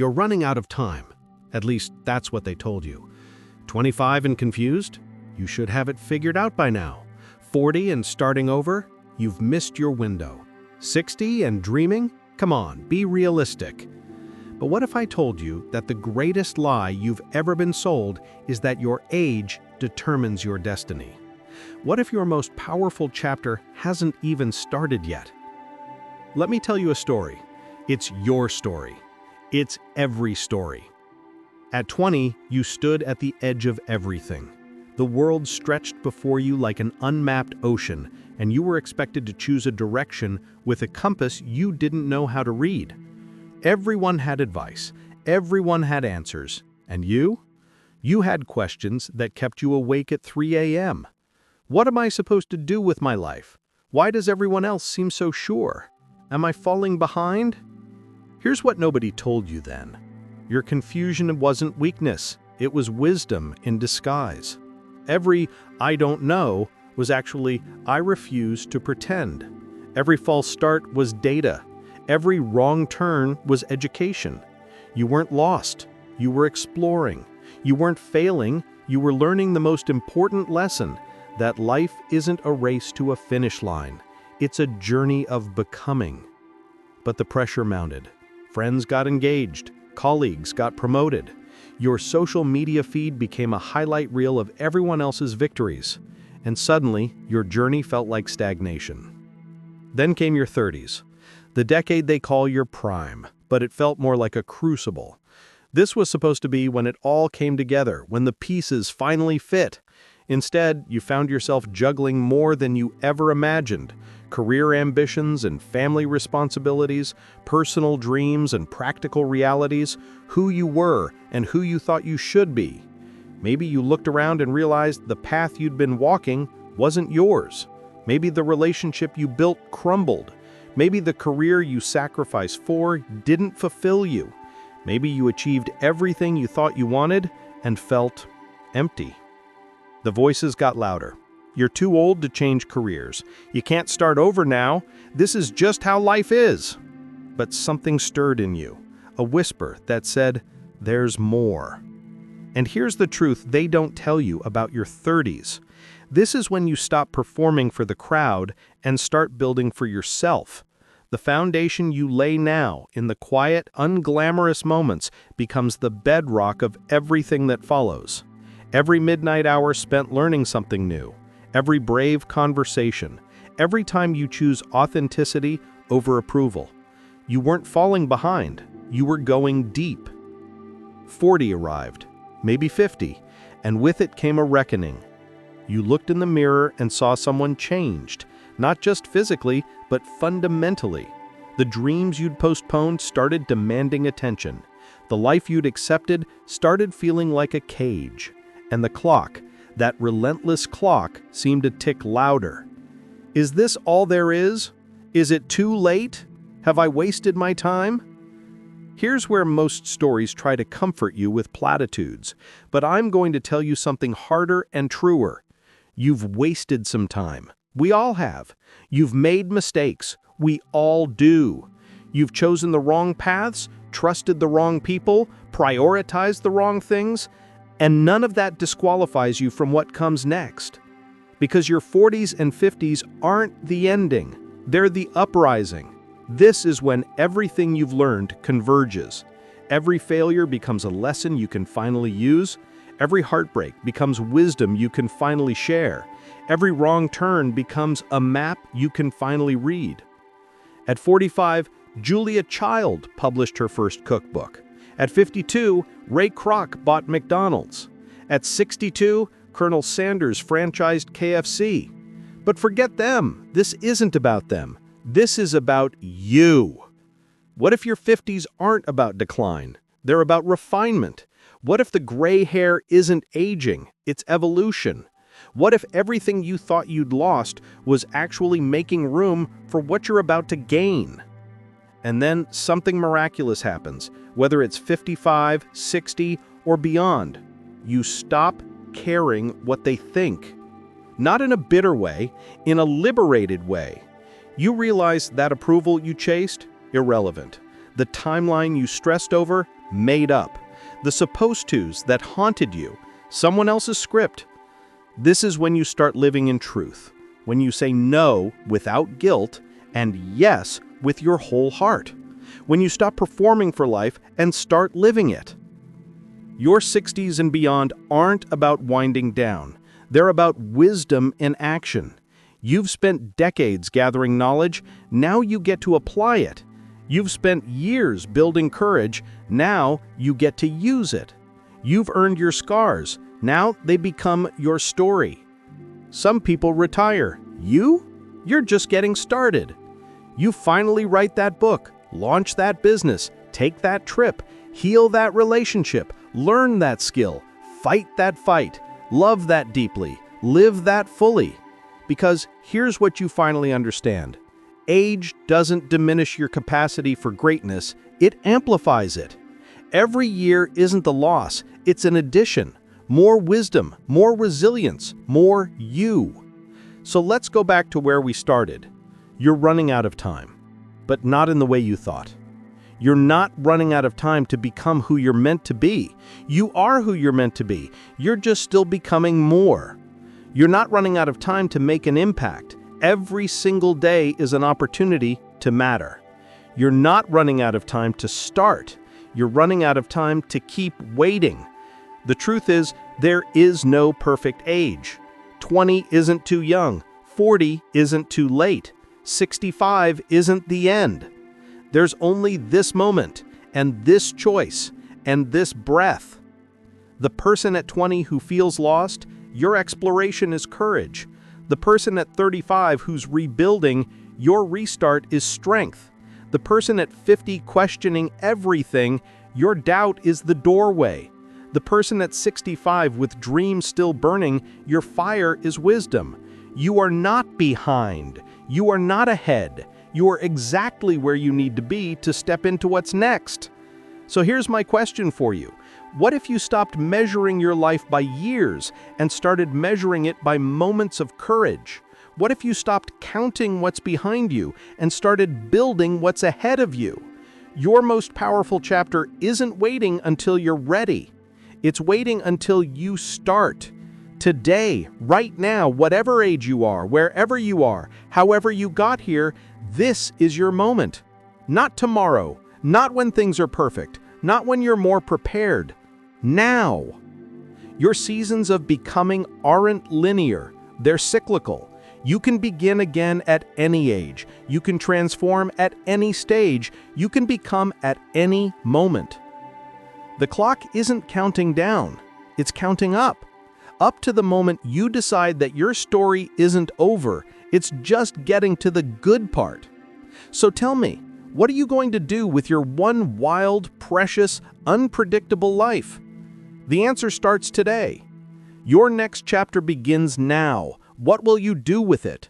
You're running out of time. At least that's what they told you. 25 and confused? You should have it figured out by now. 40 and starting over? You've missed your window. 60 and dreaming? Come on, be realistic. But what if I told you that the greatest lie you've ever been sold is that your age determines your destiny? What if your most powerful chapter hasn't even started yet? Let me tell you a story. It's your story. It's every story. At 20, you stood at the edge of everything. The world stretched before you like an unmapped ocean, and you were expected to choose a direction with a compass you didn't know how to read. Everyone had advice, everyone had answers, and you? You had questions that kept you awake at 3 a.m. What am I supposed to do with my life? Why does everyone else seem so sure? Am I falling behind? Here's what nobody told you then. Your confusion wasn't weakness, it was wisdom in disguise. Every "I don't know" was actually "I refuse to pretend." Every false start was data. Every wrong turn was education. You weren't lost, you were exploring. You weren't failing, you were learning the most important lesson, that life isn't a race to a finish line. It's a journey of becoming. But the pressure mounted. Friends got engaged, colleagues got promoted. Your social media feed became a highlight reel of everyone else's victories. And suddenly, your journey felt like stagnation. Then came your 30s. The decade they call your prime, but it felt more like a crucible. This was supposed to be when it all came together, when the pieces finally fit. Instead, you found yourself juggling more than you ever imagined. Career ambitions and family responsibilities, personal dreams and practical realities, who you were and who you thought you should be. Maybe you looked around and realized the path you'd been walking wasn't yours. Maybe the relationship you built crumbled. Maybe the career you sacrificed for didn't fulfill you. Maybe you achieved everything you thought you wanted and felt empty. The voices got louder. You're too old to change careers. You can't start over now. This is just how life is. But something stirred in you, a whisper that said, there's more. And here's the truth they don't tell you about your 30s. This is when you stop performing for the crowd and start building for yourself. The foundation you lay now in the quiet, unglamorous moments becomes the bedrock of everything that follows. Every midnight hour spent learning something new, every brave conversation, every time you choose authenticity over approval. You weren't falling behind, you were going deep. 40 arrived, maybe 50, and with it came a reckoning. You looked in the mirror and saw someone changed, not just physically, but fundamentally. The dreams you'd postponed started demanding attention. The life you'd accepted started feeling like a cage. And the clock, that relentless clock, seemed to tick louder. Is this all there is? Is it too late? Have I wasted my time? Here's where most stories try to comfort you with platitudes, but I'm going to tell you something harder and truer. You've wasted some time. We all have. You've made mistakes. We all do. You've chosen the wrong paths, trusted the wrong people, prioritized the wrong things, and none of that disqualifies you from what comes next. Because your 40s and 50s aren't the ending. They're the uprising. This is when everything you've learned converges. Every failure becomes a lesson you can finally use. Every heartbreak becomes wisdom you can finally share. Every wrong turn becomes a map you can finally read. At 45, Julia Child published her first cookbook. At 52, Ray Kroc bought McDonald's. At 62, Colonel Sanders franchised KFC. But forget them. This isn't about them. This is about you. What if your 50s aren't about decline? They're about refinement. What if the gray hair isn't aging? It's evolution. What if everything you thought you'd lost was actually making room for what you're about to gain? And then something miraculous happens, whether it's 55, 60, or beyond. You stop caring what they think. Not in a bitter way, in a liberated way. You realize that approval you chased? Irrelevant. The timeline you stressed over? made up. The supposed tos that haunted you, someone else's script. This is when you start living in truth, when you say no without guilt and yes with your whole heart, when you stop performing for life and start living it. Your 60s and beyond aren't about winding down. They're about wisdom in action. You've spent decades gathering knowledge, now you get to apply it. You've spent years building courage, now you get to use it. You've earned your scars, now they become your story. Some people retire. You're just getting started. You finally write that book, launch that business, take that trip, heal that relationship, learn that skill, fight that fight, love that deeply, live that fully. Because here's what you finally understand. Age doesn't diminish your capacity for greatness, it amplifies it. Every year isn't the loss, it's an addition. More wisdom, more resilience, more you. So let's go back to where we started. You're running out of time, but not in the way you thought. You're not running out of time to become who you're meant to be. You are who you're meant to be. You're just still becoming more. You're not running out of time to make an impact. Every single day is an opportunity to matter. You're not running out of time to start. You're running out of time to keep waiting. The truth is, there is no perfect age. 20 isn't too young. 40 isn't too late. 65 isn't the end. There's only this moment, and this choice, and this breath. The person at 20 who feels lost, your exploration is courage. The person at 35 who's rebuilding, your restart is strength. The person at 50 questioning everything, your doubt is the doorway. The person at 65 with dreams still burning, your fire is wisdom. You are not behind. You are not ahead. You are exactly where you need to be to step into what's next. So here's my question for you. What if you stopped measuring your life by years and started measuring it by moments of courage? What if you stopped counting what's behind you and started building what's ahead of you? Your most powerful chapter isn't waiting until you're ready. It's waiting until you start. Today, right now, whatever age you are, wherever you are, however you got here, this is your moment. Not tomorrow, not when things are perfect, not when you're more prepared. Now. Your seasons of becoming aren't linear, they're cyclical. You can begin again at any age. You can transform at any stage. You can become at any moment. The clock isn't counting down, it's counting up. Up to the moment you decide that your story isn't over, it's just getting to the good part. So tell me, what are you going to do with your one wild, precious, unpredictable life? The answer starts today. Your next chapter begins now. What will you do with it?